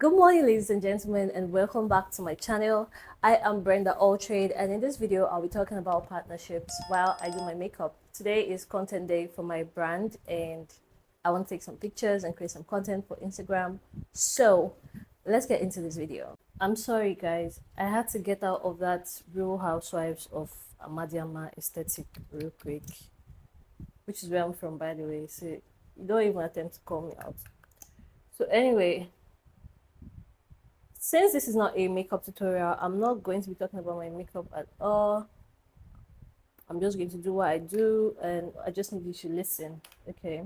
Good morning, ladies and gentlemen, and welcome back to my channel. I am Brenda Altraide, and in this video, I'll be talking about partnerships while I do my makeup. Today is content day for my brand, and I want to take some pictures and create some content for Instagram. So let's get into this video. I'm sorry, guys. I had to get out of that Real Housewives of Amadiama aesthetic real quick, which is where I'm from, by the way. So you don't even attempt to call me out. So anyway, since this is not a makeup tutorial, I'm not going to be talking about my makeup at all. I'm just going to do what I do, and I just need you to listen, okay?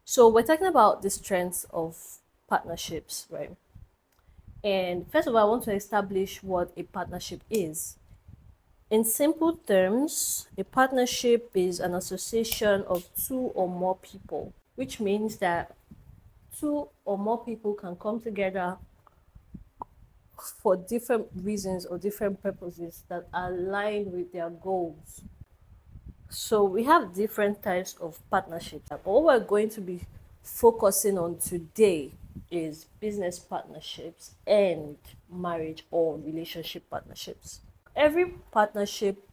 So we're talking about the strengths of partnerships, right? And first of all, I want to establish what a partnership is. In simple terms, a partnership is an association of two or more people, which means that two or more people can come together for different reasons or different purposes that align with their goals. So we have different types of partnerships. All we're going to be focusing on today is business partnerships and marriage or relationship partnerships. Every partnership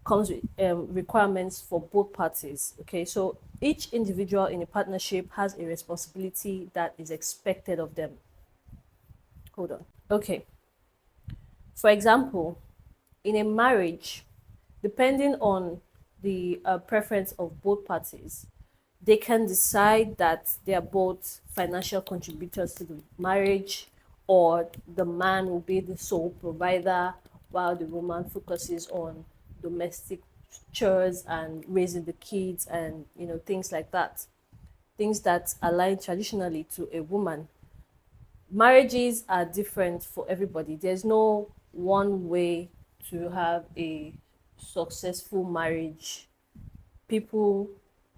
comes with requirements for both parties. Okay, so each individual in a partnership has a responsibility that is expected of them. Hold on. Okay. For example, in a marriage, depending on the preference of both parties, they can decide that they are both financial contributors to the marriage, or the man will be the sole provider while the woman focuses on domestic chores and raising the kids and things like that. Things that align traditionally to a woman. Marriages are different for everybody. There's no one way to have a successful marriage. People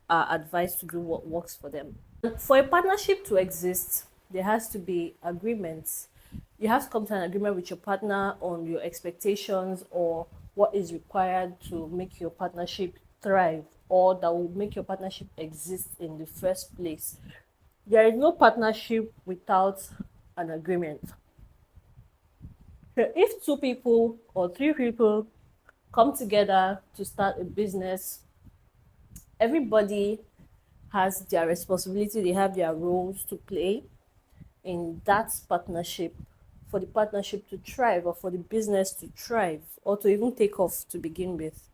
are advised to do what works for them. For a partnership to exist, there has to be agreements. You have to come to an agreement with your partner on your expectations or what is required to make your partnership thrive, or that will make your partnership exist in the first place. There is no partnership without an agreement. So if two people or three people come together to start a business, everybody has their responsibility, they have their roles to play in that partnership for the partnership to thrive, or for the business to thrive, or to even take off to begin with.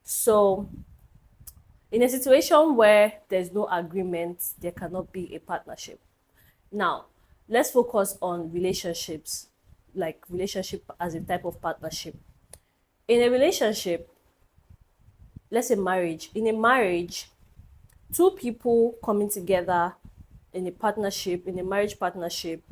So in a situation where there's no agreement, there cannot be a partnership. Now, let's focus on relationships, like relationship as a type of partnership. In a relationship, let's say marriage. In a marriage, two people coming together in a partnership, in a marriage partnership,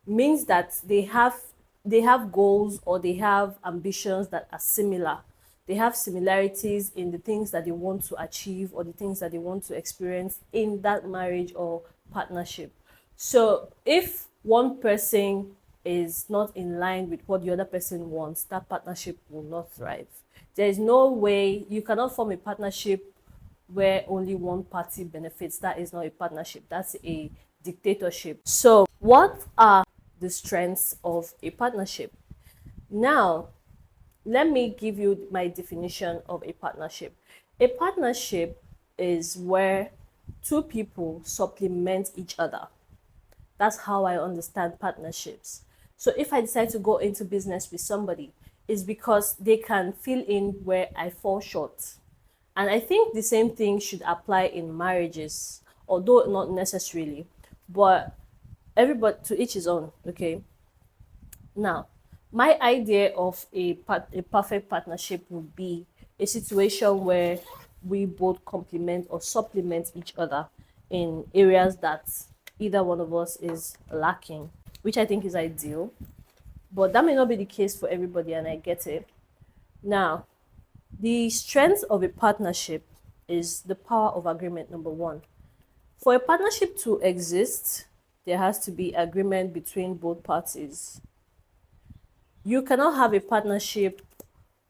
means that they have goals, or they have ambitions that are similar. They have similarities in the things that they want to achieve, or the things that they want to experience in that marriage or partnership. So if one person is not in line with what the other person wants, that partnership will not thrive. There is no way you cannot form a partnership where only one party benefits. That is not a partnership. That's a dictatorship. So what are the strengths of a partnership? Now, let me give you my definition of a partnership. A partnership is where two people supplement each other. That's how I understand partnerships. So if I decide to go into business with somebody, it's because they can fill in where I fall short. And I think the same thing should apply in marriages, although not necessarily, but everybody, to each his own, okay? Now, my idea of a perfect partnership would be a situation where we both complement or supplement each other in areas that either one of us is lacking, which I think is ideal. But that may not be the case for everybody, and I get it. Now, the strength of a partnership is the power of agreement, number one. For a partnership to exist, there has to be agreement between both parties. You cannot have a partnership,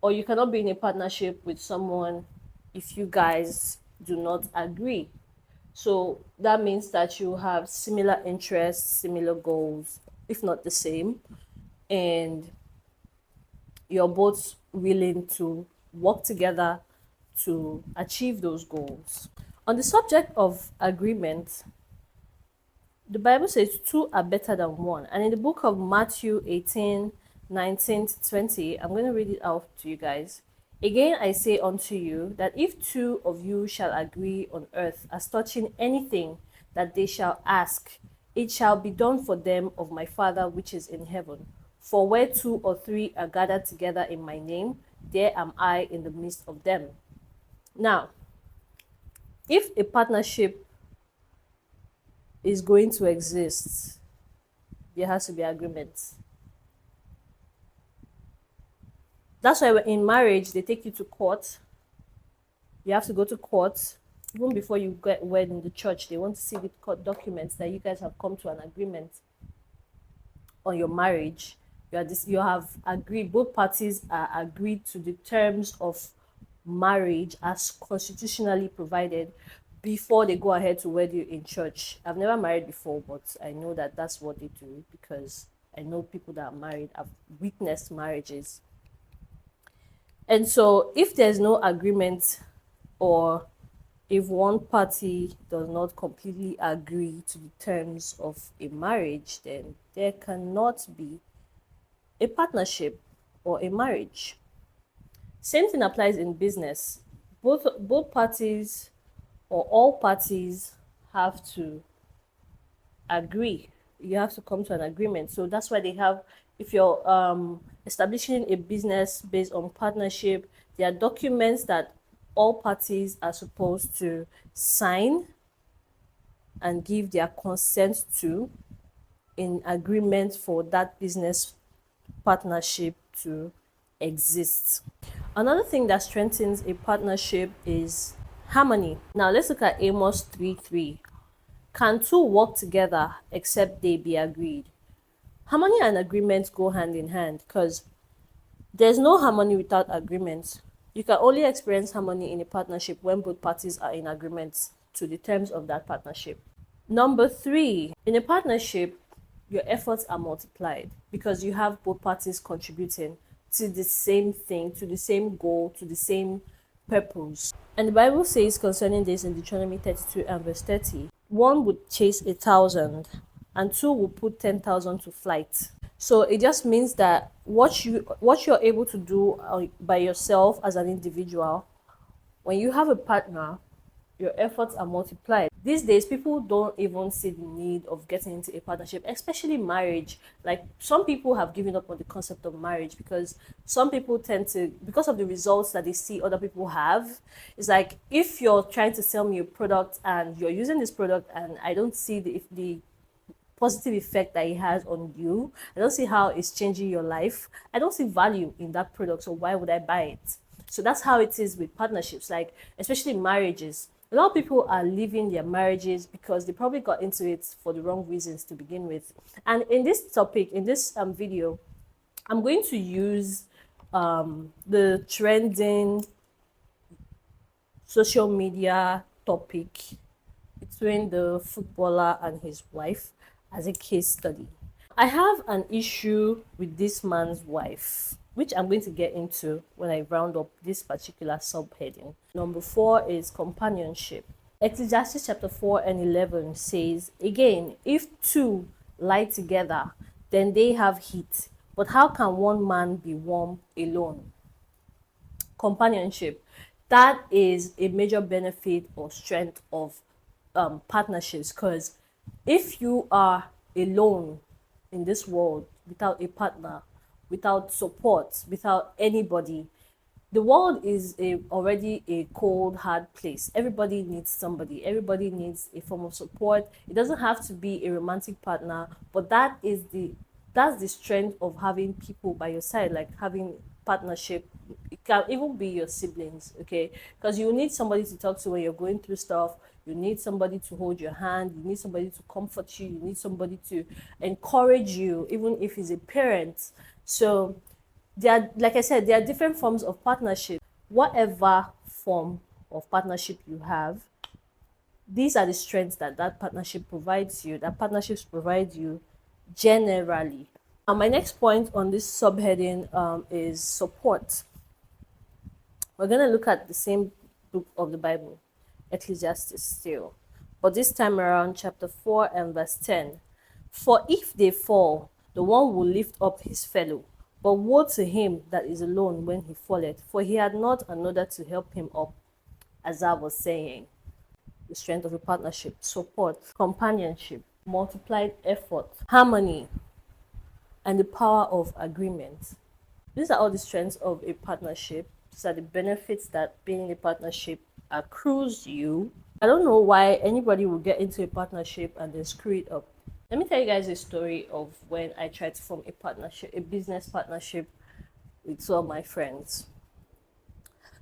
or you cannot be in a partnership with someone if you guys do not agree. So that means that you have similar interests, similar goals, if not the same, and you're both willing to work together to achieve those goals. On the subject of agreement, the Bible says two are better than one. And in the book of Matthew 18:19 to 20, I'm going to read it out to you guys. Again, I say unto you that if two of you shall agree on earth as touching anything that they shall ask, it shall be done for them of my Father which is in heaven. For where two or three are gathered together in my name, there am I in the midst of them. Now, if a partnership is going to exist, there has to be agreement. That's why in marriage they take you to court. You have to go to court even before you get wed in the church. They want to see the court documents that you guys have come to an agreement on your marriage. You have agreed, both parties are agreed to the terms of marriage as constitutionally provided before they go ahead to wed you in church. I've never married before, but I know that that's what they do because I know people that are married. I've witnessed marriages. And so if there's no agreement, or if one party does not completely agree to the terms of a marriage, then there cannot be a partnership or a marriage. Same thing applies in business. Both parties or all parties have to agree. You have to come to an agreement. So that's why they have, if you're establishing a business based on partnership, there are documents that all parties are supposed to sign and give their consent to in agreement for that business partnership to exist. Another thing that strengthens a partnership is harmony. Now let's look at Amos 3:3. Can two work together except they be agreed? Harmony and agreement go hand in hand because there's no harmony without agreement. You can only experience harmony in a partnership when both parties are in agreement to the terms of that partnership. Number three, in a partnership, your efforts are multiplied because you have both parties contributing to the same thing, to the same goal, to the same purpose. And the Bible says concerning this in Deuteronomy 32 and verse 30, one would chase 1,000 and two will put 10,000 to flight. So it just means that what you're able to do by yourself as an individual, when you have a partner, your efforts are multiplied. These days, people don't even see the need of getting into a partnership, especially marriage. Like some people have given up on the concept of marriage because some people tend to, because of the results that they see other people have. It's like if you're trying to sell me a product and you're using this product and I don't see the positive effect that it has on you, I don't see how it's changing your life, I don't see value in that product, so why would I buy it? So that's how it is with partnerships, like especially marriages. A lot of people are leaving their marriages because they probably got into it for the wrong reasons to begin with. And in this topic, in this video, I'm going to use the trending social media topic between the footballer and his wife as a case study. I have an issue with this man's wife, which I'm going to get into when I round up this particular subheading. Number 4 is companionship. Ecclesiastes chapter 4 and 11 says, again, if two lie together, then they have heat. But how can one man be warm alone? Companionship. That is a major benefit or strength of partnerships, because if you are alone in this world without a partner, without support, without anybody, the world is already a cold, hard place. Everybody needs somebody. Everybody needs a form of support. It doesn't have to be a romantic partner, but that's the strength of having people by your side, like having partnership. It can even be your siblings, okay? Because you need somebody to talk to when you're going through stuff. You need somebody to hold your hand. You need somebody to comfort you. You need somebody to encourage you, even if he's a parent. So there are, like I said, there are different forms of partnership. Whatever form of partnership you have, These are the strengths that partnership provides you, that partnerships provide you generally. My next point on this subheading is support. We're going to look at the same book of the Bible, Ecclesiastes still. But this time around, chapter 4 and verse 10. For if they fall, the one will lift up his fellow. But woe to him that is alone when he falleth, for he had not another to help him up, as I was saying. The strength of a partnership, support, companionship, multiplied effort, harmony, and the power of agreement. These are all the strengths of a partnership. These are the benefits that being in a partnership accrues you. I don't know why anybody will get into a partnership and then screw it up. Let me tell you guys a story of when I tried to form a partnership, a business partnership with two of my friends.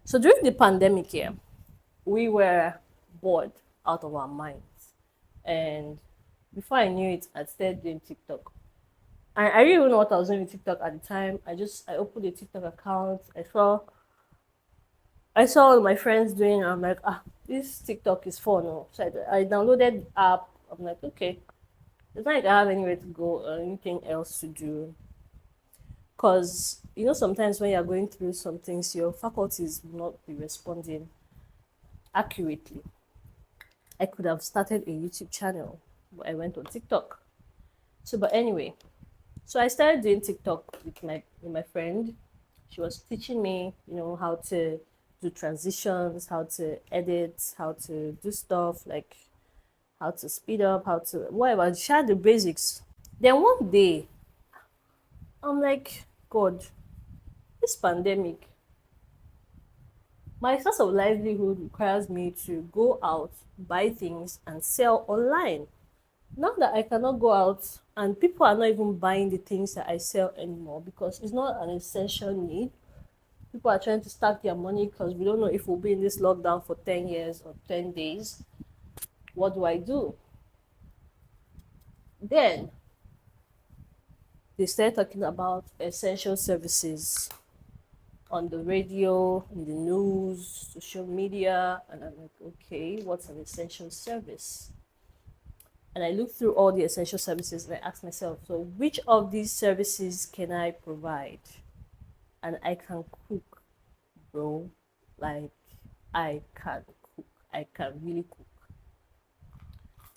So during the pandemic year, we were bored out of our minds. And before I knew it, I started doing TikTok. I didn't even know what I was doing with TikTok at the time. I opened a TikTok account. I saw all my friends doing it. I'm like, this TikTok is fun. No? So I downloaded the app. I'm like, okay. It's not like I have anywhere to go or anything else to do. Because, sometimes when you're going through some things, your faculties will not be responding accurately. I could have started a YouTube channel, but I went on TikTok. But anyway, so I started doing TikTok with my friend. She was teaching me, how to do transitions, how to edit, how to do stuff like how to speed up, how to whatever. She had the basics. Then one day, I'm like, God, this pandemic, my source of livelihood requires me to go out, buy things, and sell online. Now that I cannot go out and people are not even buying the things that I sell anymore because it's not an essential need. People are trying to stack their money because we don't know if we'll be in this lockdown for 10 years or 10 days. What do I do? Then they started talking about essential services on the radio, in the news, social media, and I'm like, okay, what's an essential service? And I looked through all the essential services and I asked myself, so which of these services can I provide? And I can cook, bro. Like, I can cook. I can really cook.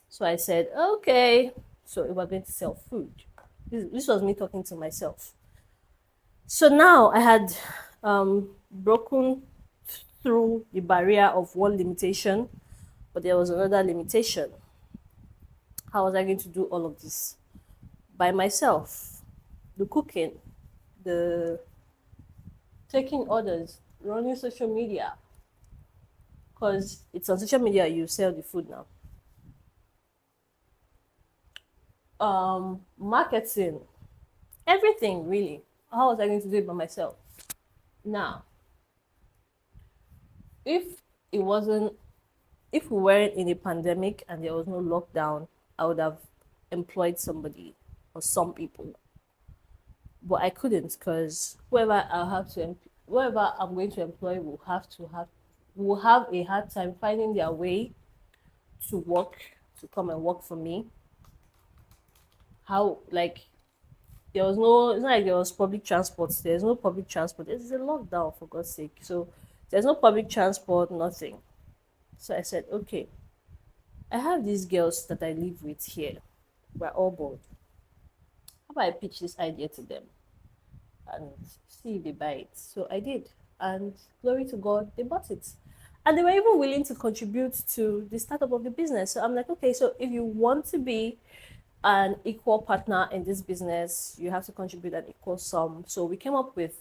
So I said, okay. So we're going to sell food. This was me talking to myself. So now I had broken through the barrier of one limitation, but there was another limitation. How was I going to do all of this? By myself. The cooking, the taking orders, running social media. Because it's on social media you sell the food now. Marketing, everything really. How was I going to do it by myself? Now, if it wasn't, if we weren't in a pandemic and there was no lockdown, I would have employed somebody or some people. But I couldn't because whoever I'm going to employ will have a hard time finding their way to come and work for me. How like there was no it's not like there was public transport. There's no public transport. It's a lockdown for God's sake. So there's no public transport, nothing. So I said, okay, I have these girls that I live with here. We're all bored. How about I pitch this idea to them and see if they buy it? So I did. And glory to God, they bought it. And they were even willing to contribute to the startup of the business. So I'm like, okay, so if you want to be an equal partner in this business, you have to contribute an equal sum. So we came up with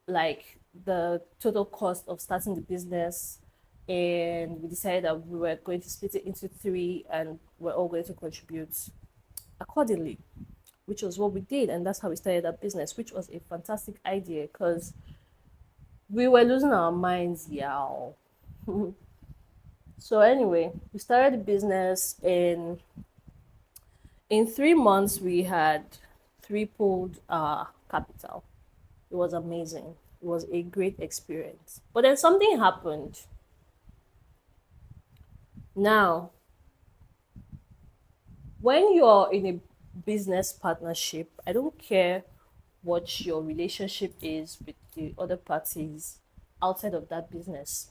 like the total cost of starting the business, and we decided that we were going to split it into three and we're all going to contribute accordingly, which was what we did. And that's how we started that business, which was a fantastic idea because we were losing our minds, y'all. So anyway, we started the business and in 3 months we had tripled our capital. It was amazing. It was a great experience. But then something happened. Now When you're in a business partnership, I don't care what your relationship is with the other parties outside of that business.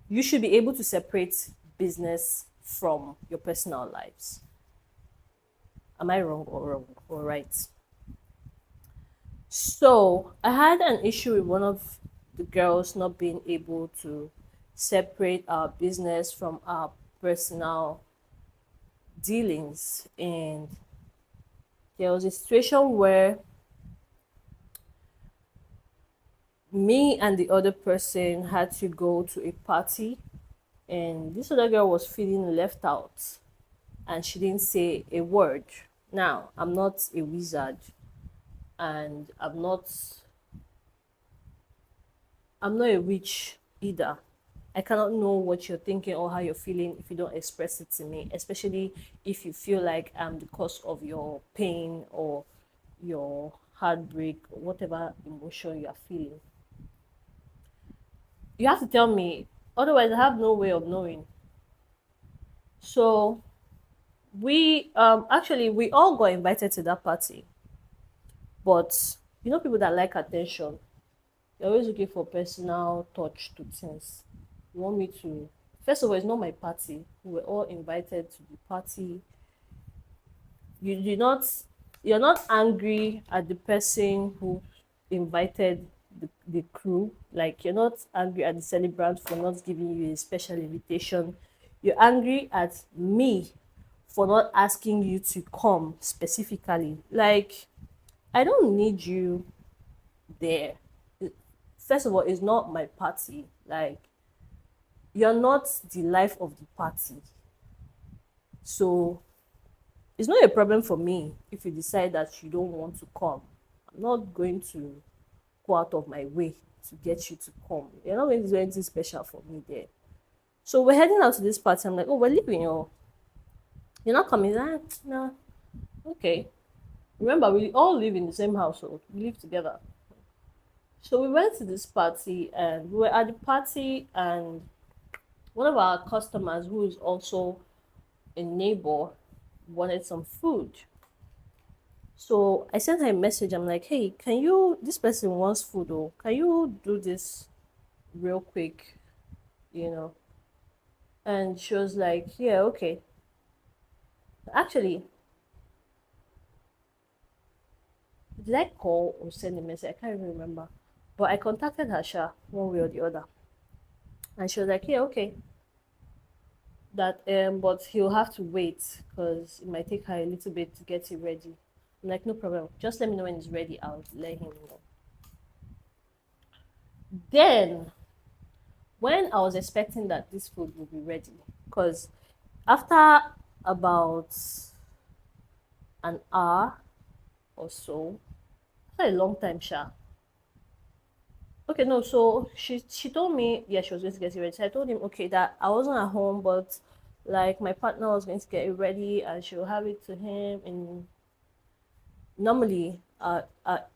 You should be able to separate business from your personal lives. Am I wrong or right? So I had an issue with one of the girls not being able to separate our business from our personal dealings. And there was a situation where me and the other person had to go to a party, and this other girl was feeling left out and she didn't say a word. Now, I'm not a wizard, and I'm not a witch either. I cannot know what you're thinking or how you're feeling if you don't express it to me, especially if you feel like I'm the cause of your pain or your heartbreak or whatever emotion you are feeling. You have to tell me, otherwise, I have no way of knowing. So, we all got invited to that party, but people that like attention, they're always looking for personal touch to things. You want me to First of all, it's not my party. We were all invited to the party. You're not angry at the person who invited the crew. Like, you're not angry at the celebrant for not giving you a special invitation. You're angry at me for not asking you to come specifically. Like, I don't need you there. First of all, it's not my party. Like, you're not the life of the party. So it's not a problem for me if you decide that you don't want to come. I'm not going to go out of my way to get you to come. You're not going to do anything special for me there. So we're heading out to this party. I'm like, oh, we're leaving. You're not coming. Ah, no. Okay. Remember, we all live in the same household. We live together. So we went to this party, and we were at the party, and one of our customers, who is also a neighbor, wanted some food. So I sent her a message. I'm like, hey, this person wants food, or can you do this real quick, you know? And she was like, yeah, okay. Actually, did I call or send a message? I can't even remember. But I contacted her, Sha, one way or the other. And she was like, yeah, okay. That but he'll have to wait because it might take her a little bit to get it ready. I'm like, no problem. Just let me know when it's ready. I'll let him know. Then, when I was expecting that this food would be ready, because after about an hour or so, after a long time, Sha. Okay, no, so she told me, yeah, she was going to get it ready. So I told him, okay, that I wasn't at home, but like my partner was going to get it ready and she'll have it to him. And normally,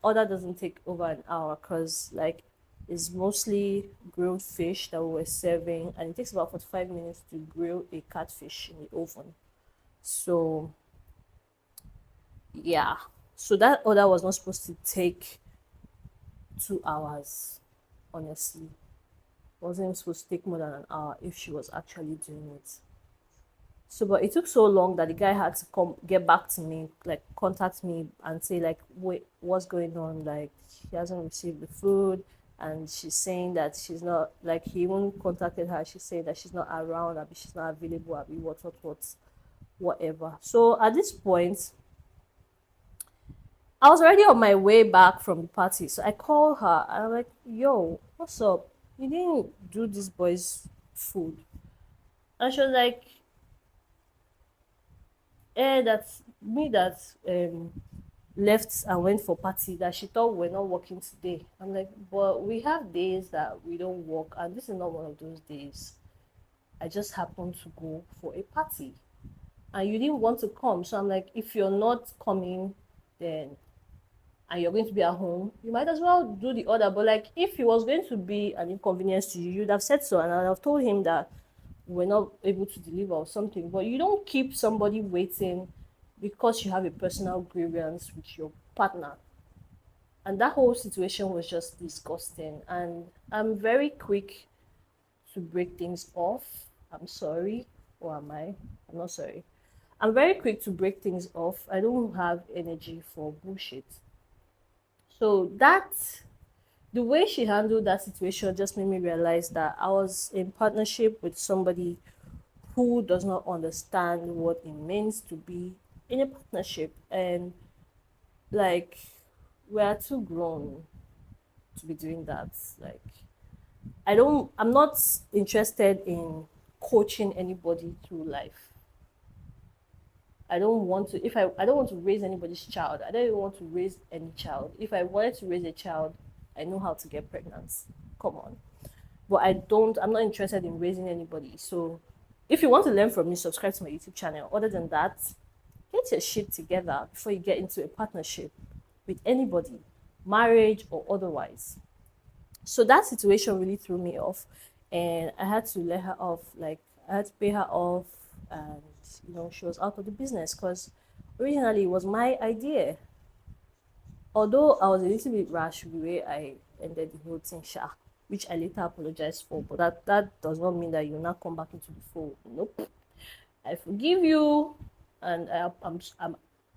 order doesn't take over an hour because like it's mostly grilled fish that we were serving, and it takes about 45 minutes to grill a catfish in the oven. So yeah, so that order was not supposed to take 2 hours. Honestly, it wasn't supposed to take more than an hour if she was actually doing it. So, but it took so long that the guy had to come get back to me, like contact me and say, like, wait, what's going on? Like, he hasn't received the food, and she's saying that she's not, like, he even contacted her. She's saying that she's not around, she's not available, whatever. So at this point, I was already on my way back from the party. So I called her and I'm like, yo, what's up? You didn't do this boy's food. And she was like, that's me that left and went for party, that she thought we're not working today. I'm like, but we have days that we don't work, and this is not one of those days. I just happened to go for a party and you didn't want to come. So I'm like, if you're not coming, then and you're going to be at home, you might as well do the order. But like, if it was going to be an inconvenience to you, you'd have said so, and I'd have told him that we're not able to deliver or something. But you don't keep somebody waiting because you have a personal grievance with your partner. And that whole situation was just disgusting. And I'm very quick to break things off. I'm sorry. Or am I? I'm not sorry. I'm very quick to break things off. I don't have energy for bullshit. So the way she handled that situation just made me realize that I was in partnership with somebody who does not understand what it means to be in a partnership. And like, we are too grown to be doing that. Like, I'm not interested in coaching anybody through life. I don't want to, if I don't want to raise anybody's child. I don't even want to raise any child. If I wanted to raise a child, I know how to get pregnant. Come on. But I'm not interested in raising anybody. So if you want to learn from me, subscribe to my YouTube channel. Other than that, get your shit together before you get into a partnership with anybody, marriage or otherwise. So that situation really threw me off, and I had to let her off. Like, I had to pay her off, and she was out of the business because originally it was my idea. Although I was a little bit rash with the way I ended the whole thing, which I later apologized for, but that does not mean that you now come back into the fold. Nope. I forgive you, and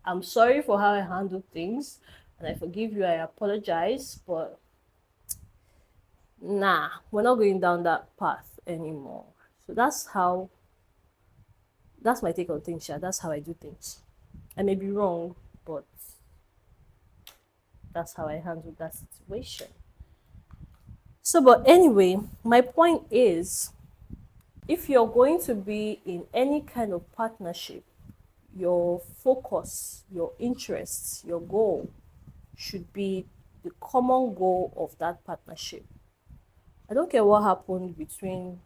I'm sorry for how I handled things, and I forgive you. I apologize, but nah, we're not going down that path anymore. So that's my take on things. That's how I do things. I may be wrong, but that's how I handled that situation. So, but anyway, my point is, if you're going to be in any kind of partnership, your focus, your interests, your goal should be the common goal of that partnership. I don't care what happened between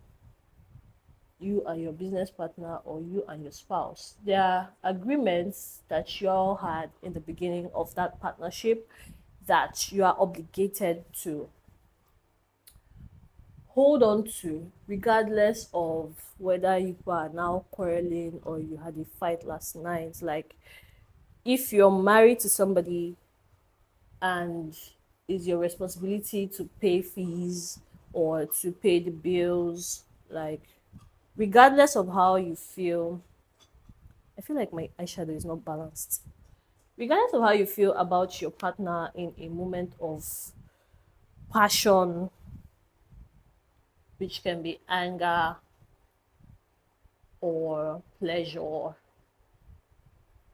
you and your business partner or you and your spouse. There are agreements that you all had in the beginning of that partnership that you are obligated to hold on to, regardless of whether you are now quarreling or you had a fight last night. Like, if you're married to somebody and it's your responsibility to pay fees or to pay the bills, like, regardless of how you feel, I feel like my eyeshadow is not balanced. Regardless of how you feel about your partner in a moment of passion, which can be anger or pleasure,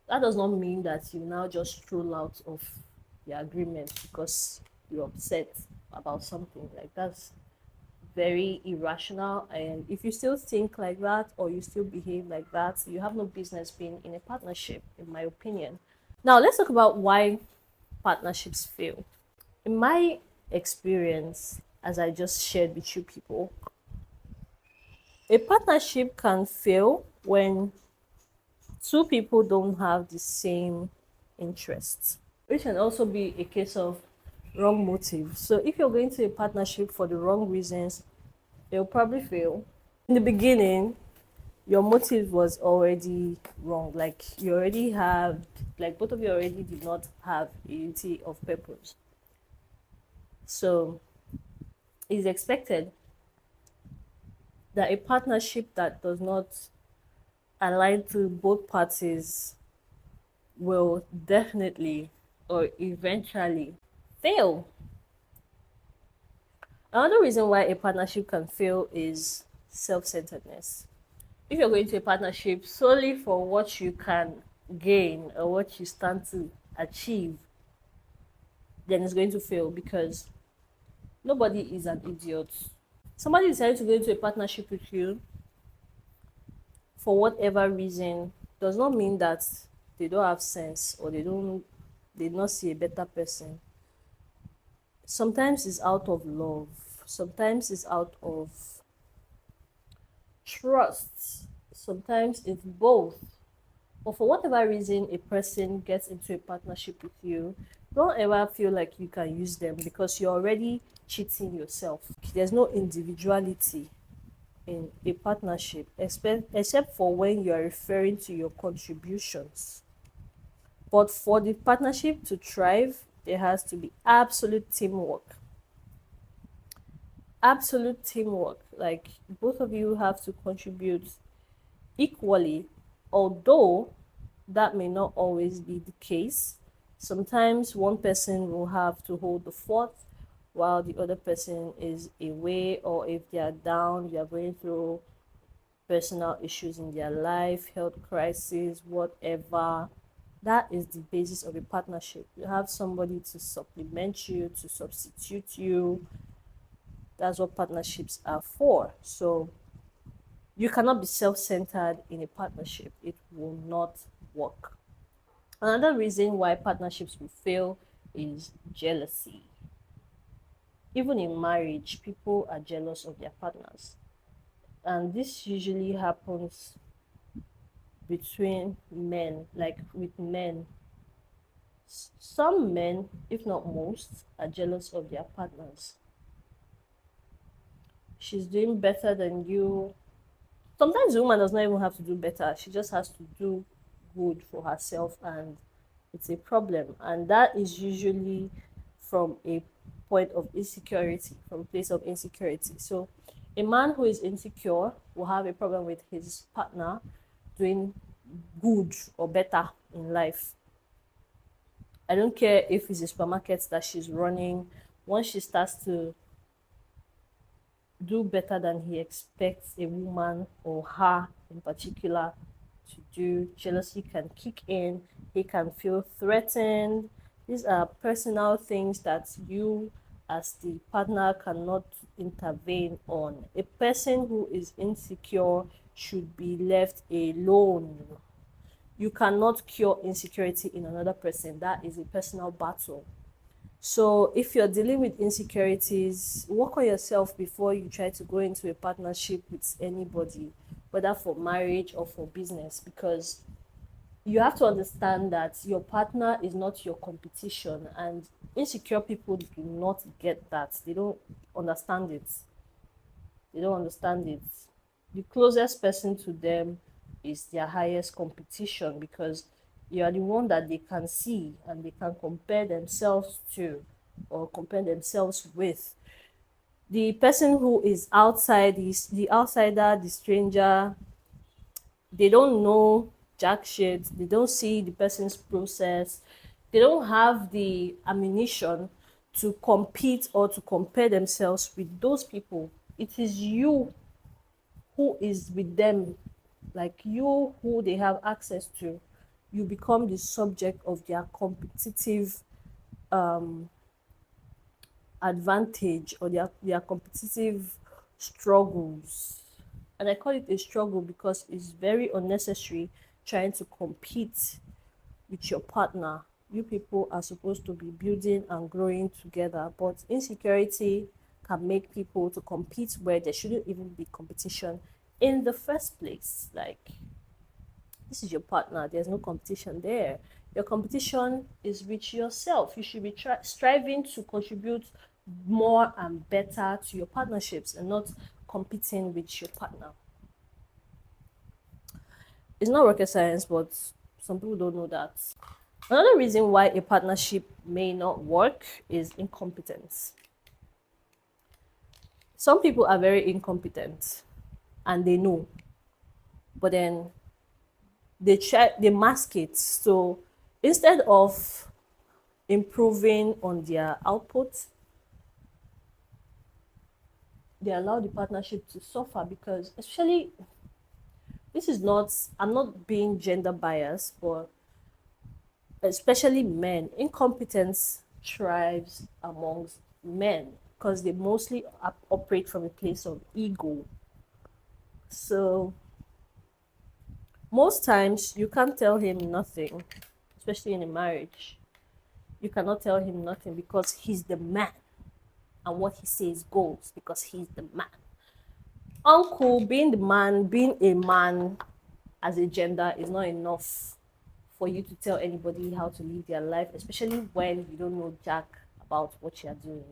that does not mean that you now just stroll out of the agreement because you're upset about something. Like, that's very irrational. And if you still think like that or you still behave like that, you have no business being in a partnership, in my opinion. Now, let's talk about why partnerships fail. In my experience, as I just shared with you people, a partnership can fail when two people don't have the same interests, which can also be a case of wrong motive. So if you're going to a partnership for the wrong reasons, it'll probably fail. In the beginning, your motive was already wrong. Like, you already have, like, both of you already did not have a unity of purpose. So it's expected that a partnership that does not align to both parties will definitely or eventually fail. Another reason why a partnership can fail is self-centeredness. If you're going to a partnership solely for what you can gain or what you stand to achieve, then it's going to fail because nobody is an idiot. Somebody decided to go into a partnership with you for whatever reason does not mean that they don't have sense or they did not see a better person. Sometimes it's out of love, sometimes it's out of trust, sometimes it's both. But for whatever reason a person gets into a partnership with you, don't ever feel like you can use them because you're already cheating yourself. There's no individuality in a partnership, except for when you are referring to your contributions. But for the partnership to thrive, there has to be absolute teamwork. Absolute teamwork. Like both of you have to contribute equally, although that may not always be the case. Sometimes one person will have to hold the fort while the other person is away, or if they are down, they are going through personal issues in their life, health crisis, whatever. That is the basis of a partnership. You have somebody to supplement you, to substitute you. That's what partnerships are for. So you cannot be self-centered in a partnership. It will not work. Another reason why partnerships will fail is jealousy. Even in marriage, people are jealous of their partners. And this usually happens between men, like with men. Some men, if not most, are jealous of their partners. She's doing better than you. Sometimes the woman does not even have to do better. She just has to do good for herself, and it's a problem. And that is usually from a point of insecurity, from a place of insecurity. So a man who is insecure will have a problem with his partner doing good or better in life. I don't care if it's a supermarket that she's running. Once she starts to do better than he expects a woman or her in particular to do, jealousy can kick in. He can feel threatened. These are personal things that you, as the partner, cannot intervene on. A person who is insecure should be left alone. You cannot cure insecurity in another person. That is a personal battle. So if you're dealing with insecurities, work on yourself before you try to go into a partnership with anybody, whether for marriage or for business, because you have to understand that your partner is not your competition, and insecure people do not get that. They don't understand it. They don't understand it. The closest person to them is their highest competition, because you are the one that they can see and they can compare themselves to or compare themselves with. The person who is outside is the outsider, the stranger. They don't know jack shit. They don't see the person's process. They don't have the ammunition to compete or to compare themselves with those people. It is you who is with them, like you who they have access to. You become the subject of their competitive advantage, or their competitive struggles. And I call it a struggle because it's very unnecessary trying to compete with your partner. You people are supposed to be building and growing together, but insecurity can make people to compete where there shouldn't even be competition in the first place. Like, this is your partner, there's no competition there. Your competition is with yourself. You should be striving to contribute more and better to your partnerships and not competing with your partner. It's not rocket science, but some people don't know that. Another reason why a partnership may not work is incompetence. Some people are very incompetent and they know, but then they mask it. So instead of improving on their output, they allow the partnership to suffer, because especially, this is not, I'm not being gender biased, but especially men, incompetence thrives amongst men because they mostly operate from a place of ego. So most times you can't tell him nothing, especially in a marriage. You cannot tell him nothing because he's the man, and what he says goes because he's the man. Uncle, being the man, being a man as a gender is not enough for you to tell anybody how to live their life, especially when you don't know jack about what you're doing.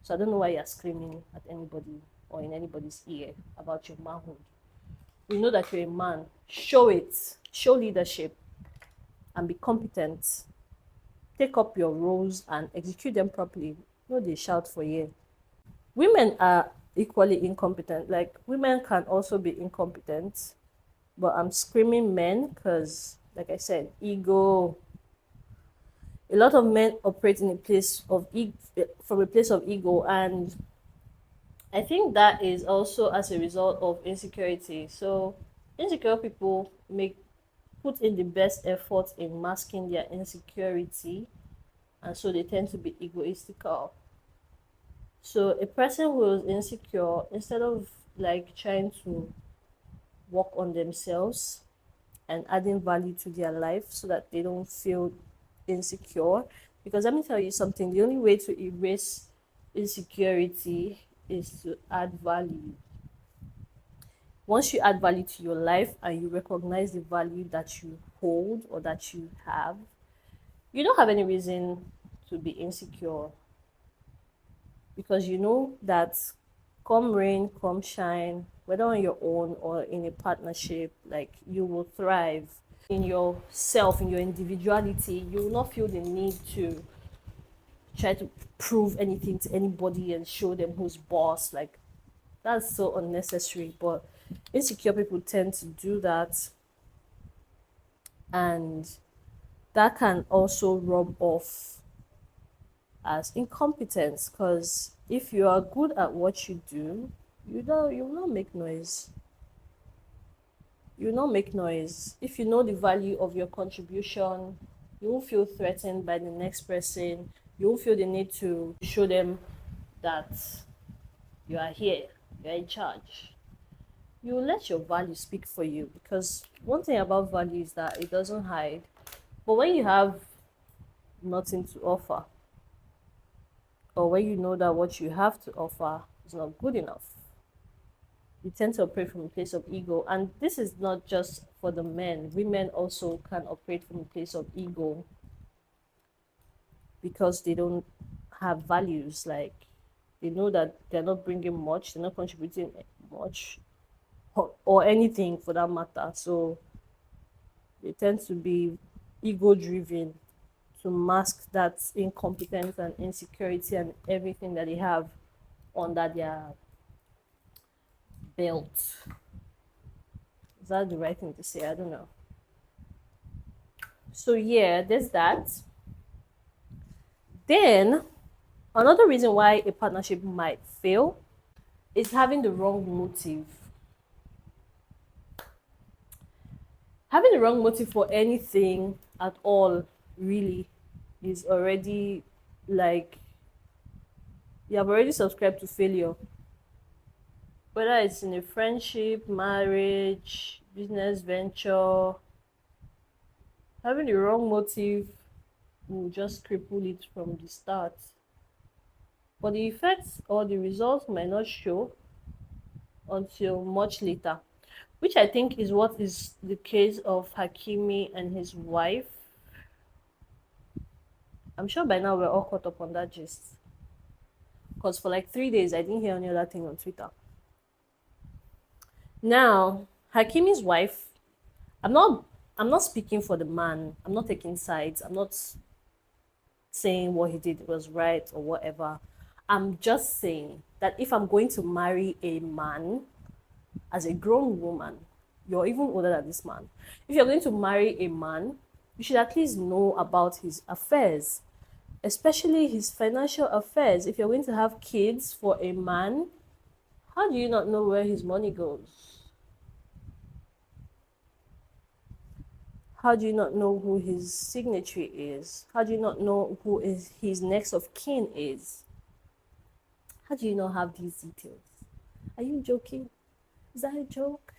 So I don't know why you're screaming at anybody. or in anybody's ear about your manhood. You know that you're a man. Show it. Show leadership and be competent. Take up your roles and execute them properly. No, they shout for you. Women are equally incompetent. Like, women can also be incompetent, but I'm screaming men because, like I said, ego. A lot of men operate in a place of from a place of ego, and I think that is also as a result of insecurity. So, insecure people make put in the best effort in masking their insecurity, and so they tend to be egoistical. So a person who is insecure, instead of like trying to work on themselves and adding value to their life so that they don't feel insecure, because let me tell you something, the only way to erase insecurity is to add value. Once you add value to your life and you recognize the value that you hold or that you have, you don't have any reason to be insecure, because you know that come rain, come shine, whether on your own or in a partnership, like, you will thrive in yourself, in your individuality. You will not feel the need to try to prove anything to anybody and show them who's boss. Like, that's so unnecessary. But insecure people tend to do that, and that can also rub off as incompetence, because if you are good at what you do, you will not make noise. You will not make noise. If you know the value of your contribution, you won't feel threatened by the next person. You won't feel the need to show them that you are here, you're in charge. You will let your value speak for you, because one thing about value is that it doesn't hide. But when you have nothing to offer, or when you know that what you have to offer is not good enough, you tend to operate from a place of ego. And this is not just for the men, women also can operate from a place of ego because they don't have values. Like, they know that they're not bringing much, they're not contributing much, or anything for that matter. So they tend to be ego driven to mask that incompetence and insecurity and everything that they have under their belt. Is that the right thing to say? I don't know. So yeah, there's that. Then another reason why a partnership might fail is having the wrong motive. Having the wrong motive for anything at all really is already, like, you have already subscribed to failure. Whether it's in a friendship, marriage, business venture, having the wrong motive will just cripple it from the start. But the effects or the results might not show until much later, which I think is what is the case of Hakimi and his wife. I'm sure by now we're all caught up on that gist. Because for like 3 days, I didn't hear any other thing on Twitter. Now, Hakimi's wife, I'm not I'm not speaking for the man. I'm not taking sides. I'm not saying what he did was right or whatever. I'm just saying that if I'm going to marry a man as a grown woman, you're even older than this man. If you're going to marry a man, you should at least know about his affairs, especially his financial affairs. If you're going to have kids for a man, how do you not know where his money goes? How do you not know who his signatory is? How do you not know who is his next of kin is? How do you not have these details? Are you joking? Is that a joke?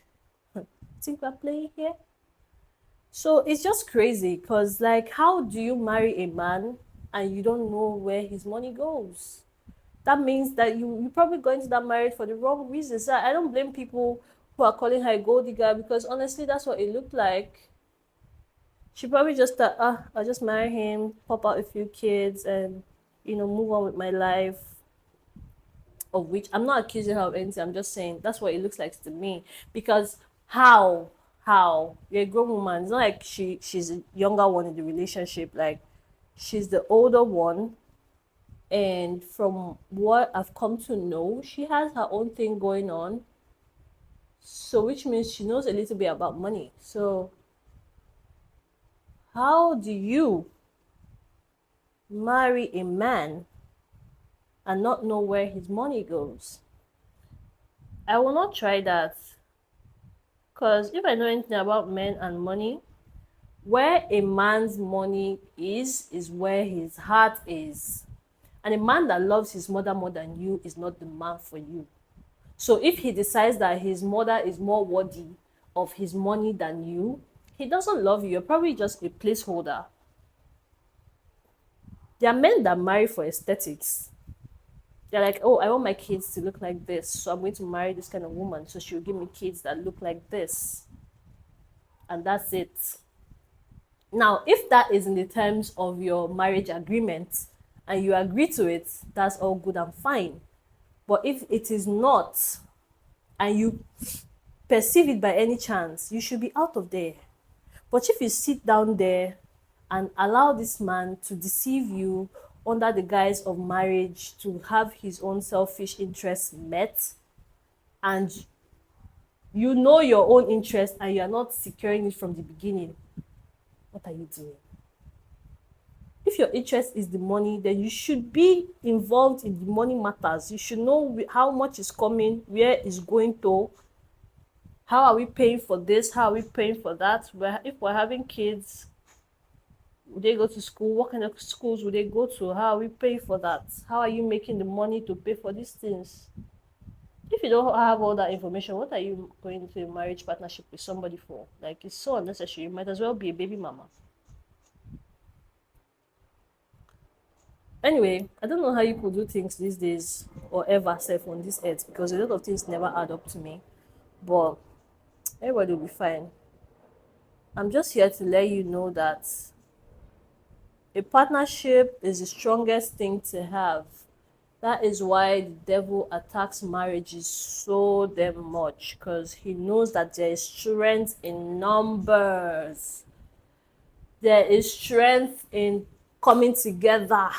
Think we're playing here? So it's just crazy because, like, how do you marry a man and you don't know where his money goes? That means that you probably go into that marriage for the wrong reasons. I don't blame people who are calling her a gold digger, because honestly, that's what it looked like. She probably just thought, I'll just marry him, pop out a few kids, and move on with my life. of which I'm not accusing her of anything. I'm just saying that's what it looks like to me. Because how you're a grown woman. It's not like she's a younger one in the relationship. Like she's the older one, and from what I've come to know, she has her own thing going on. So which means she knows a little bit about money. So how do you marry a man and not know where his money goes? I will not try that. Because if I know anything about men and money, where a man's money is where his heart is. And a man that loves his mother more than you is not the man for you. So if he decides that his mother is more worthy of his money than you, he doesn't love you. You're probably just a placeholder. There are men that marry for aesthetics. They're like, oh, I want my kids to look like this, so I'm going to marry this kind of woman, so she'll give me kids that look like this. And that's it. Now, if that is in the terms of your marriage agreement and you agree to it, that's all good and fine. But if it is not, and you perceive it by any chance, you should be out of there. But if you sit down there and allow this man to deceive you under the guise of marriage to have his own selfish interests met, and you know your own interest and you are not securing it from the beginning, what are you doing? If your interest is the money, then you should be involved in the money matters. You should know how much is coming, where is going to, how are we paying for this, how are we paying for that. If we're having kids, would they go to school? What kind of schools would they go to? How are we paying for that? How are you making the money to pay for these things? If you don't have all that information, what are you going to a marriage partnership with somebody for? Like, it's so unnecessary. You might as well be a baby mama. Anyway, I don't know how you could do things these days or ever self on this earth, because a lot of things never add up to me. But everybody will be fine. I'm just here to let you know that a partnership is the strongest thing to have. That is why the devil attacks marriages so damn much, because he knows that there is strength in numbers. There is strength in coming together.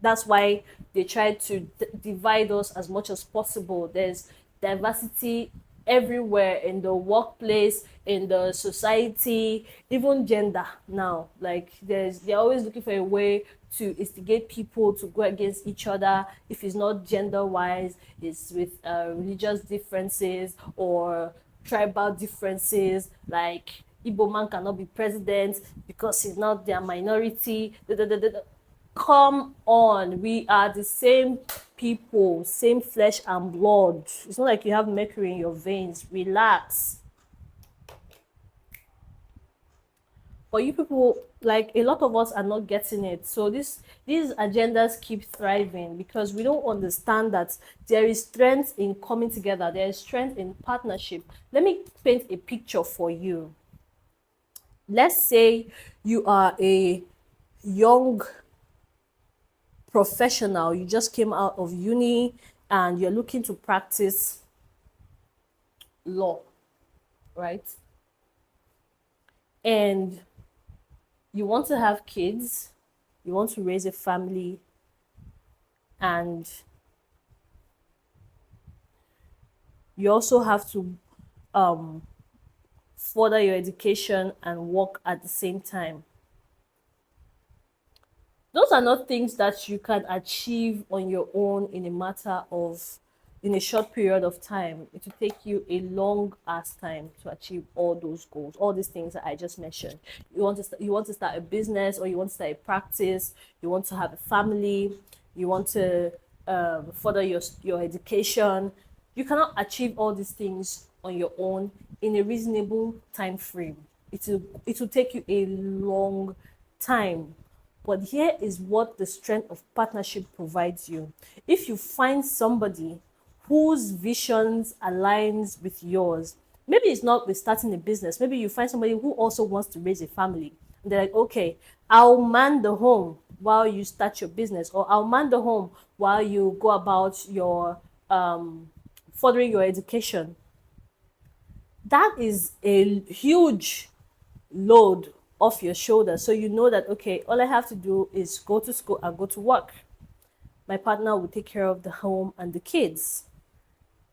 That's why they try to divide us as much as possible. There's diversity everywhere, in the workplace, in the society, even gender now. Like they're always looking for a way to instigate people to go against each other. If it's not gender wise, it's with religious differences or tribal differences. Like Igbo man cannot be president because he's not their minority. Da, da, da, da, da. Come on, we are the same people, same flesh and blood. It's not like you have mercury in your veins. Relax. But you people, like, a lot of us are not getting it. So these agendas keep thriving because we don't understand that there is strength in coming together. There is strength in partnership. Let me paint a picture for you. Let's say you are a young professional. You just came out of uni and you're looking to practice law, right? And you want to have kids, you want to raise a family, and you also have to further your education and work at the same time. Those are not things that you can achieve on your own in a short period of time. It will take you a long ass time to achieve all those goals, all these things that I just mentioned. You want to start a business, or you want to start a practice, you want to have a family, you want to further your education. You cannot achieve all these things on your own in a reasonable time frame. It will take you a long time. But here is what the strength of partnership provides you. If you find somebody whose visions aligns with yours, maybe it's not with starting a business, maybe you find somebody who also wants to raise a family. And they're like, okay, I'll man the home while you start your business, or I'll man the home while you go about your furthering your education. That is a huge load off your shoulder. So you know that, okay, all I have to do is go to school and go to work. My partner will take care of the home and the kids.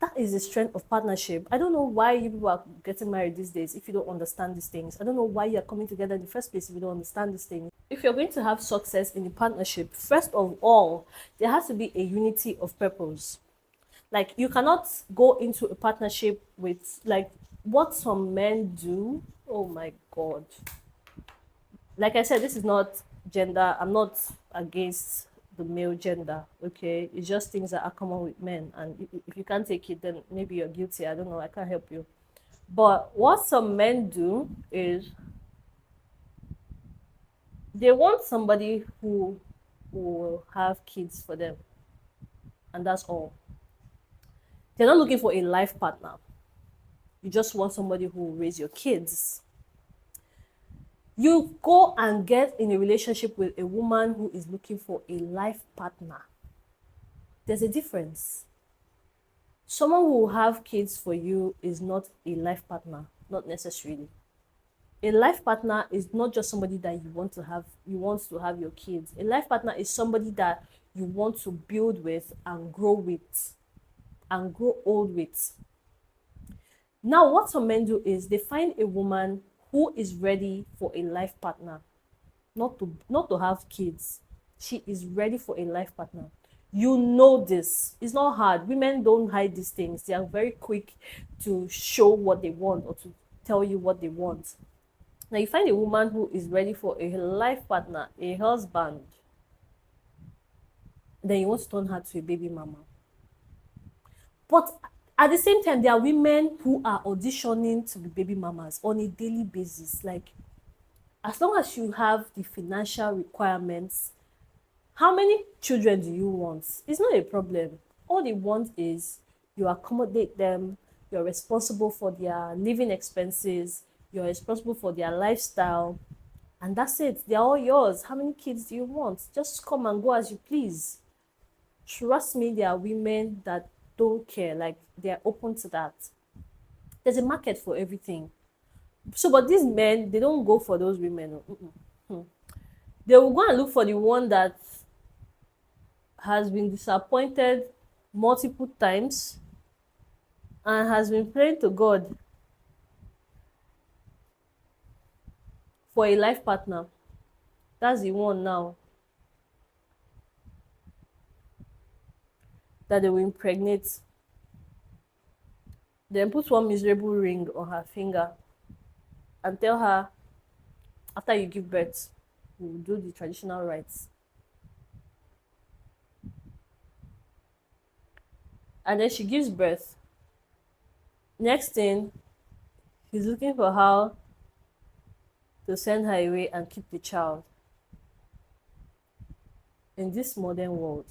That is the strength of partnership. I don't know why you people are getting married these days if you don't understand these things. I don't know why you're coming together in the first place if you don't understand these things. If you're going to have success in the partnership, first of all, there has to be a unity of purpose. Like, you cannot go into a partnership with, like, what some men do. Oh my God. Like I said, this is not gender. I'm not against the male gender. Okay, it's just things that are common with men, and if you can't take it, then maybe you're guilty. I don't know. I can't help you. But what some men do is they want somebody who will have kids for them, and that's all. They're not looking for a life partner. You just want somebody who will raise your kids. You go and get in a relationship with a woman who is looking for a life partner. There's a difference. Someone who will have kids for you is not a life partner, not necessarily. A life partner is not just somebody that you want to have your kids. A life partner is somebody that you want to build with and grow with and grow old with. Now, what some men do is they find a woman who is ready for a life partner, not to have kids. She is ready for a life partner. You know this. It's not hard. Women don't hide these things. They are very quick to show what they want or to tell you what they want. Now, you find a woman who is ready for a life partner, a husband, then you want to turn her to a baby mama. But at the same time, there are women who are auditioning to be baby mamas on a daily basis. Like, as long as you have the financial requirements, how many children do you want? It's not a problem. All they want is you accommodate them, you're responsible for their living expenses, you're responsible for their lifestyle, and that's it. They're all yours. How many kids do you want? Just come and go as you please. Trust me, there are women that don't care. Like, they're open to that. There's a market for everything. So, but these men, they don't go for those women. They will go and look for the one that has been disappointed multiple times and has been praying to God for a life partner. That's the one now that they will impregnate. Then put one miserable ring on her finger and tell her, after you give birth, we will do the traditional rites. And then she gives birth. Next thing, he's looking for how to send her away and keep the child. In this modern world,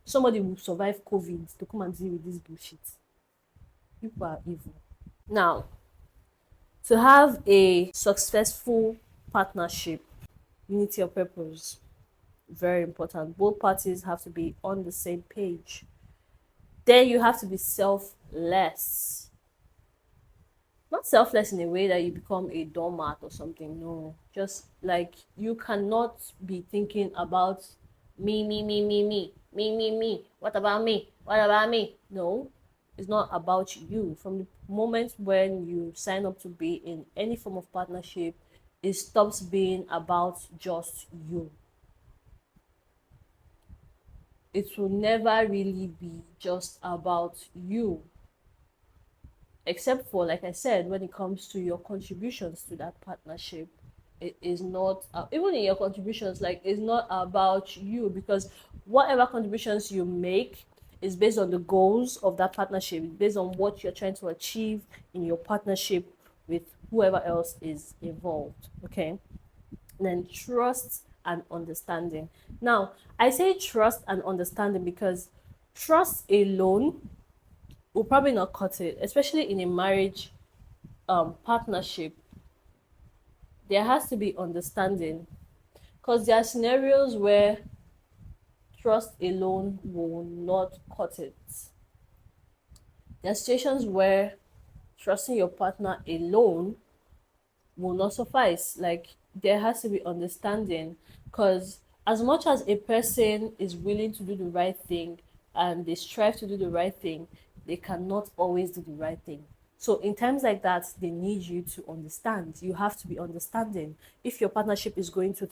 somebody will survive COVID to come and deal with this bullshit. People are evil. Now, to have a successful partnership, unity of purpose, very important. Both parties have to be on the same page. Then you have to be selfless. Not selfless in a way that you become a doormat or something. No, just like, you cannot be thinking about me, me, me, me, me, me, me, me. What about me? What about me? No, it's not about you. From the moment when you sign up to be in any form of partnership, it stops being about just you. It will never really be just about you, except for, like I said, when it comes to your contributions to that partnership. It is not even in your contributions, like, it's not about you, because whatever contributions you make is based on the goals of that partnership, based on what you're trying to achieve in your partnership with whoever else is involved. Okay, then trust and understanding. Now, I say trust and understanding because trust alone will probably not cut it, especially in a marriage partnership. There has to be understanding, because there are scenarios where trust alone will not cut it. There are situations where trusting your partner alone will not suffice. Like, there has to be understanding, because as much as a person is willing to do the right thing and they strive to do the right thing, they cannot always do the right thing. So in times like that, they need you to understand. You have to be understanding. If your partnership is going to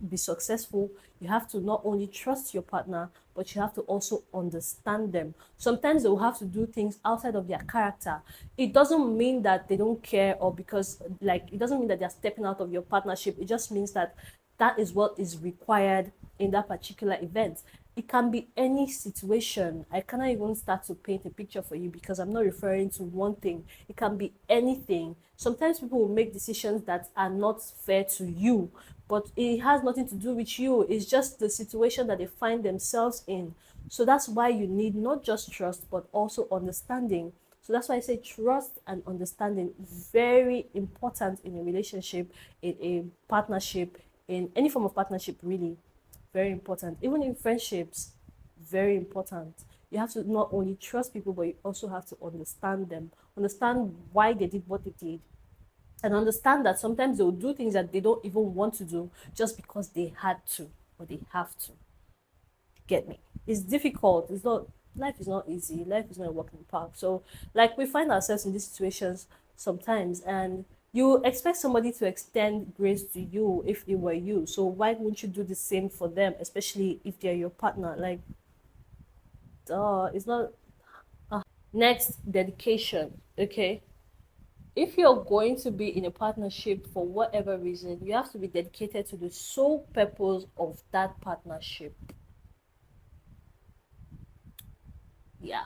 be successful, you have to not only trust your partner, but you have to also understand them. Sometimes they will have to do things outside of their character. It doesn't mean that they don't care, or because, like, it doesn't mean that they're stepping out of your partnership. It just means that that is what is required in that particular event. It can be any situation. I cannot even start to paint a picture for you because I'm not referring to one thing. It can be anything. Sometimes people will make decisions that are not fair to you, but it has nothing to do with you. It's just the situation that they find themselves in. So that's why you need not just trust, but also understanding. So that's why I say trust and understanding, very important in a relationship, in a partnership, in any form of partnership, really. Very important. Even in friendships, very important. You have to not only trust people, but you also have to understand them, understand why they did what they did, and understand that sometimes they'll do things that they don't even want to do just because they had to, or they have to. Get me? It's difficult. It's not, life is not easy. Life is not a walk in the park. So, like, we find ourselves in these situations sometimes, and you expect somebody to extend grace to you if it were you. So why won't you do the same for them, especially if they're your partner? Like, it's not. Next, dedication. Okay, if you're going to be in a partnership for whatever reason, you have to be dedicated to the sole purpose of that partnership. Yeah.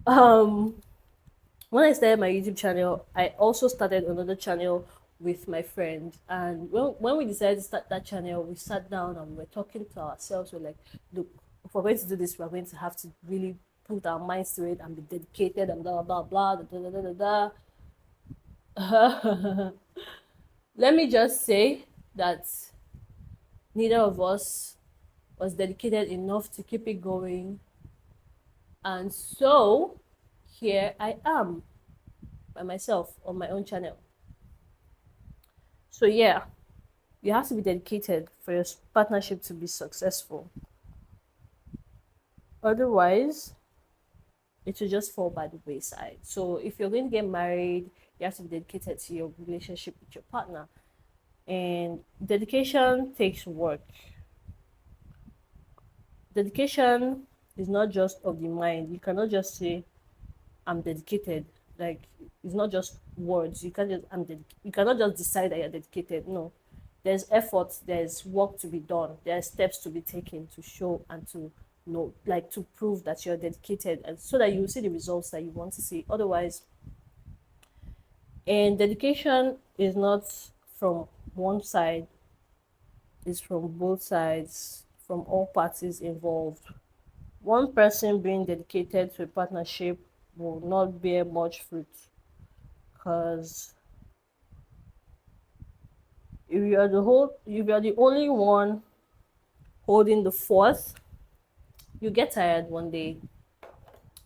Um, when I started my YouTube channel, I also started another channel with my friend. And when we decided to start that channel, we sat down and we're talking to ourselves. We're like, look, if we're going to do this, we're going to have to really put our minds to it and be dedicated and blah, blah, blah, blah, da, da, da, da, da. Let me just say that neither of us was dedicated enough to keep it going. And so here I am by myself on my own channel. So yeah, you have to be dedicated for your partnership to be successful. Otherwise, it will just fall by the wayside. So if you're going to get married, you have to be dedicated to your relationship with your partner. And dedication takes work. Dedication is not just of the mind. You cannot just say, I'm dedicated. Like, it's not just words. You can't just you cannot just decide that you're dedicated. No. There's effort, there's work to be done, there's steps to be taken to show and to know, like, to prove that you're dedicated, and so that you see the results that you want to see. Otherwise, and dedication is not from one side, it's from both sides, from all parties involved. One person being dedicated to a partnership will not bear much fruit, because if you're the only one holding the fort, you get tired one day.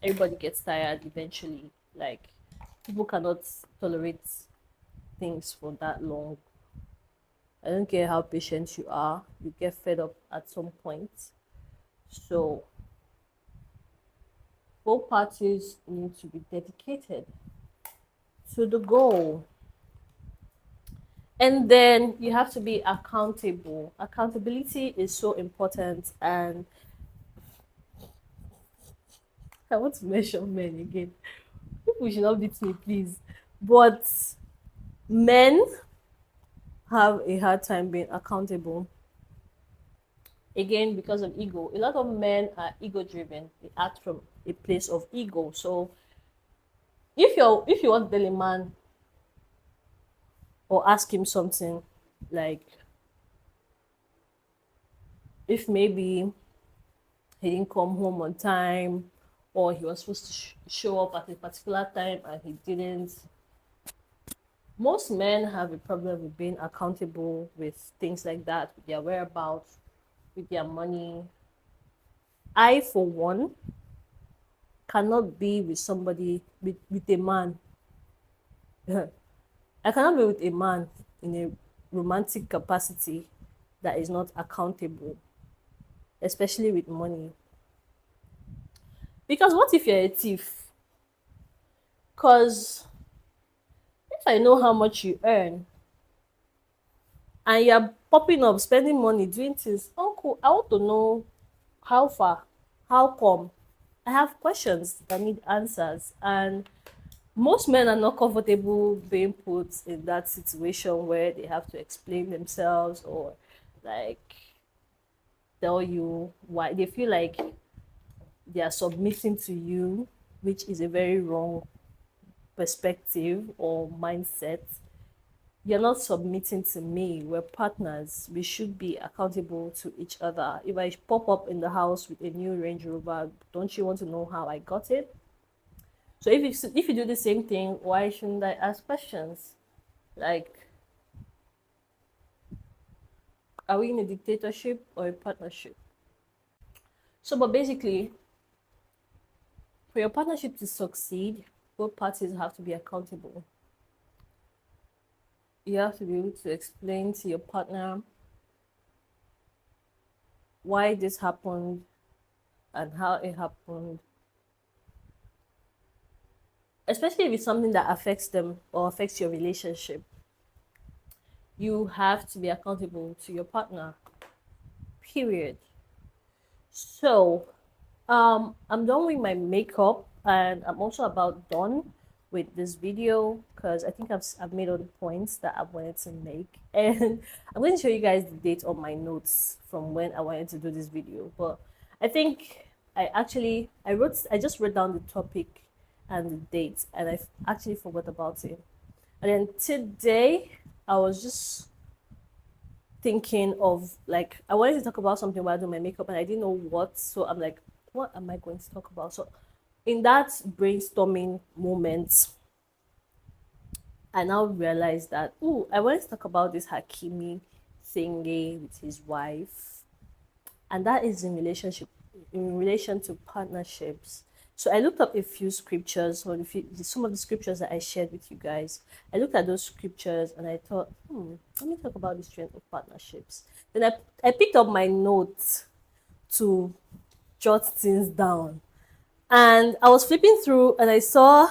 Everybody gets tired eventually. Like, people cannot tolerate things for that long. I don't care how patient you are, you get fed up at some point. So both parties need to be dedicated to the goal. And then you have to be accountable. Accountability is so important, and I want to mention men again. People should not beat me, please. But men have a hard time being accountable. Again, because of ego. A lot of men are ego driven. They act from a place of ego. So if you want to tell a man or ask him something, like, if maybe he didn't come home on time, or he was supposed to show up at a particular time and he didn't, most men have a problem with being accountable with things like that, with their whereabouts. with their money. I, for one, cannot be with somebody, with a man. I cannot be with a man in a romantic capacity that is not accountable, especially with money. Because what if you're a thief? Because if I know how much you earn and you're popping up, spending money, doing things, uncle, I want to know how far, how come. I have questions that need answers, and most men are not comfortable being put in that situation where they have to explain themselves or like tell you why they feel like they are submitting to you, which is a very wrong perspective or mindset. You're not submitting to me. We're partners. We should be accountable to each other. If I pop up in the house with a new Range Rover, don't you want to know how I got it? So if you do the same thing, why shouldn't I ask questions? Like, are we in a dictatorship or a partnership? So, but basically, for your partnership to succeed, both parties have to be accountable. You have to be able to explain to your partner why this happened and how it happened, especially if it's something that affects them or affects your relationship. You have to be accountable to your partner, period. So, I'm done with my makeup, and I'm also about done with this video because I think I've made all the points that I wanted to make, and I'm going to show you guys the date on my notes from when I wanted to do this video. But I think I just wrote down the topic and the date, and I actually forgot about it. And then today I was just thinking of, like, I wanted to talk about something while doing my makeup and I didn't know what. So I'm like, what am I going to talk about? So in that brainstorming moment, I now realized that, oh, I wanted to talk about this Hakimi thingy with his wife, and that is in relation to partnerships. So I looked up a few scriptures, or some of the scriptures that I shared with you guys. I looked at those scriptures and I thought, let me talk about the strength of partnerships. Then I picked up my notes to jot things down, and I was flipping through and I saw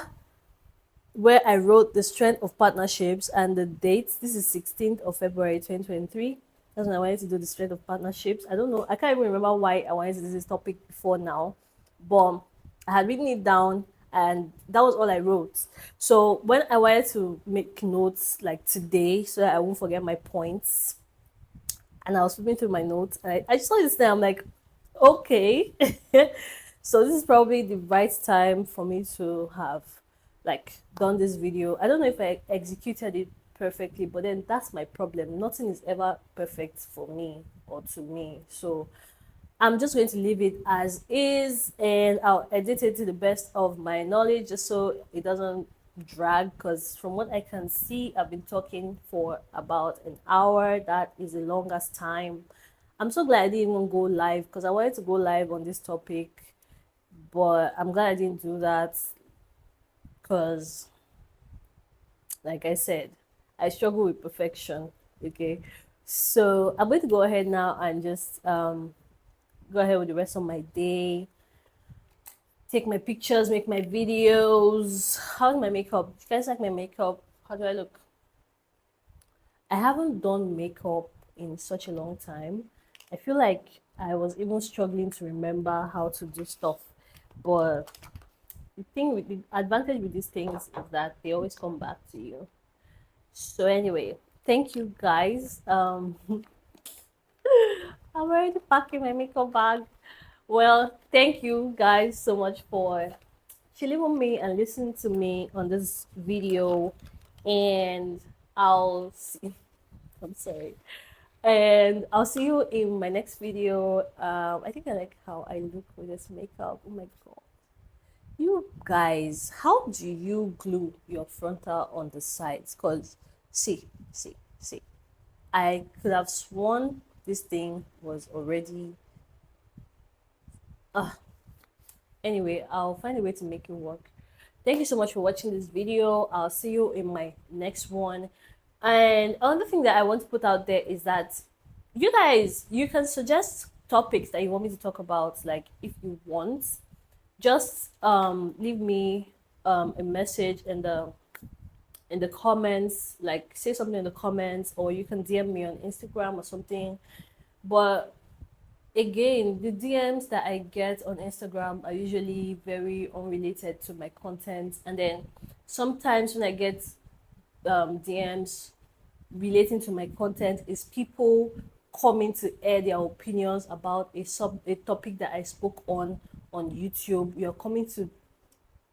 where I wrote the strength of partnerships and the date. This is 16th of February 2023. That's when I wanted to do the strength of partnerships. I don't know. I can't even remember why I wanted to do this topic before now. But I had written it down and that was all I wrote. So when I wanted to make notes like today so that I won't forget my points, and I was flipping through my notes and I just saw this thing. I'm like, okay. So this is probably the right time for me to have like done this video. I don't know if I executed it perfectly, but then that's my problem. Nothing is ever perfect for me or to me. So I'm just going to leave it as is and I'll edit it to the best of my knowledge just so it doesn't drag, because from what I can see, I've been talking for about an hour. That is the longest time. I'm so glad I didn't even go live because I wanted to go live on this topic, but I'm glad I didn't do that because, like I said, I struggle with perfection. Okay, so I'm going to go ahead now and just go ahead with the rest of my day. Take my pictures, make my videos. How's my makeup? Do you guys like my makeup? How do I look? I haven't done makeup in such a long time. I feel like I was even struggling to remember how to do stuff. But the advantage with these things is that they always come back to you. So anyway, thank you guys. I'm already packing my makeup bag. Well, thank you guys so much for chilling with me and listening to me on this video. And I'll see. I'm sorry. And I'll see you in my next video. I think I like how I look with this makeup. Oh my god. You guys, how do you glue your frontal on the sides? Because see. I could have sworn this thing was already anyway, I'll find a way to make it work. Thank you so much for watching this video. I'll see you in my next one. And another thing that I want to put out there is that you guys, you can suggest topics that you want me to talk about, like if you want. Just leave me a message in the comments, like say something in the comments, or you can DM me on Instagram or something. But again, the DMs that I get on Instagram are usually very unrelated to my content, and then sometimes when I get DMs relating to my content, is people coming to air their opinions about a topic that I spoke on YouTube. You're coming to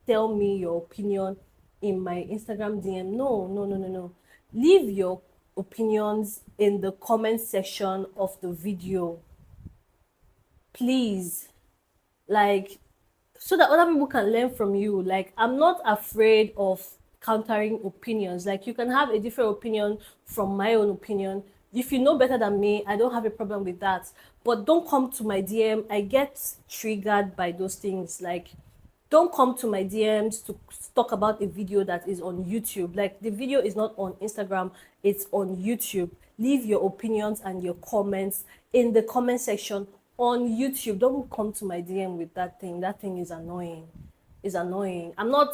tell me your opinion in my Instagram DM. No, no, no, no, no. Leave your opinions in the comment section of the video, please. Like, so that other people can learn from you. Like, I'm not afraid of countering opinions. Like, you can have a different opinion from my own opinion. If you know better than me, I don't have a problem with that. But don't come to my DM. I get triggered by those things. Like, don't come to my DMs to talk about a video that is on YouTube. Like, the video is not on Instagram, it's on YouTube. Leave your opinions and your comments in the comment section on YouTube. Don't come to my DM with that thing. That thing is annoying. Is annoying. I'm not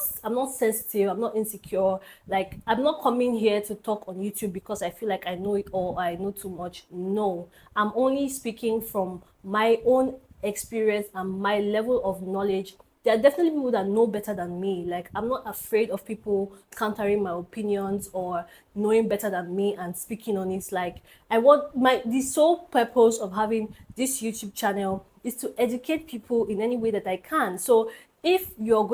sensitive, I'm not insecure. Like, I'm not coming here to talk on YouTube because I feel like I know it all, I know too much. No. I'm only speaking from my own experience and my level of knowledge. There are definitely people that know better than me. Like, I'm not afraid of people countering my opinions or knowing better than me and speaking on it. Like, I want the sole purpose of having this YouTube channel is to educate people in any way that I can. So if your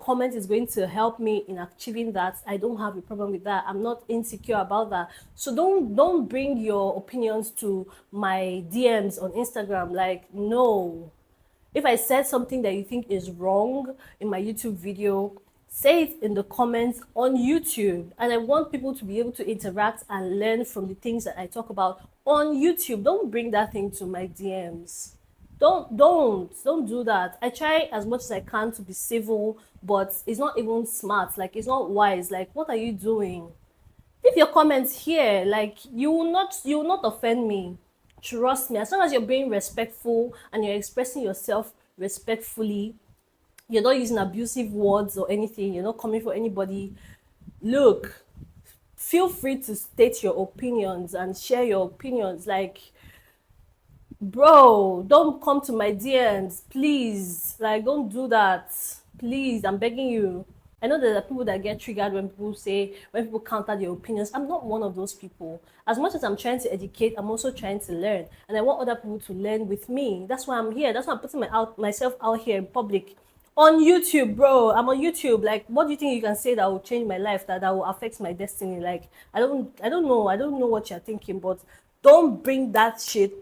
comment is going to help me in achieving that, I don't have a problem with that. I'm not insecure about that. So don't bring your opinions to my DMs on Instagram. Like, no. If I said something that you think is wrong in my YouTube video, say it in the comments on YouTube. And I want people to be able to interact and learn from the things that I talk about on YouTube. Don't bring that thing to my DMs. Don't do that. I try as much as I can to be civil, but it's not even smart. Like, it's not wise. Like, what are you doing? Leave your comments here. Like, you will not offend me. Trust me. As long as you're being respectful and you're expressing yourself respectfully, you're not using abusive words or anything, you're not coming for anybody. Look, feel free to state your opinions and share your opinions. Like, bro, don't come to my DMs, please. Like, don't do that, please. I'm begging you. I know there are people that get triggered when people counter their opinions. I'm not one of those people. As much as I'm trying to educate, I'm also trying to learn, and I want other people to learn with me. That's why I'm here. That's why I'm putting myself out here in public on YouTube, bro. I'm on YouTube. Like, what do you think you can say that will change my life, that will affect my destiny? Like, I don't know what you're thinking, but don't bring that shit,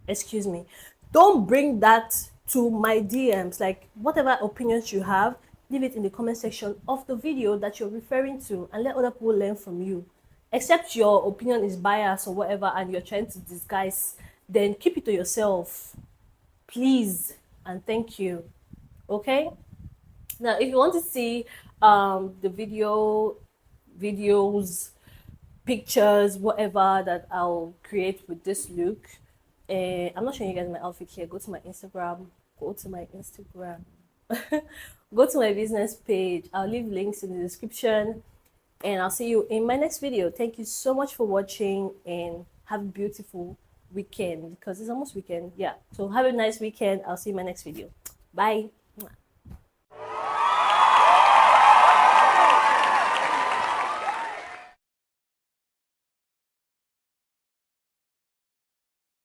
excuse me, don't bring that to my DMs. Like, whatever opinions you have, leave it in the comment section of the video that you're referring to and let other people learn from you. Except your opinion is biased or whatever and you're trying to disguise, then keep it to yourself, please and thank you. Okay, now if you want to see the videos, pictures, whatever that I'll create with this look, I'm not showing you guys my outfit here. Go to my Instagram. Go to my Instagram. Go to my business page. I'll leave links in the description. And I'll see you in my next video. Thank you so much for watching and have a beautiful weekend because it's almost weekend. Yeah. So have a nice weekend. I'll see you in my next video. Bye.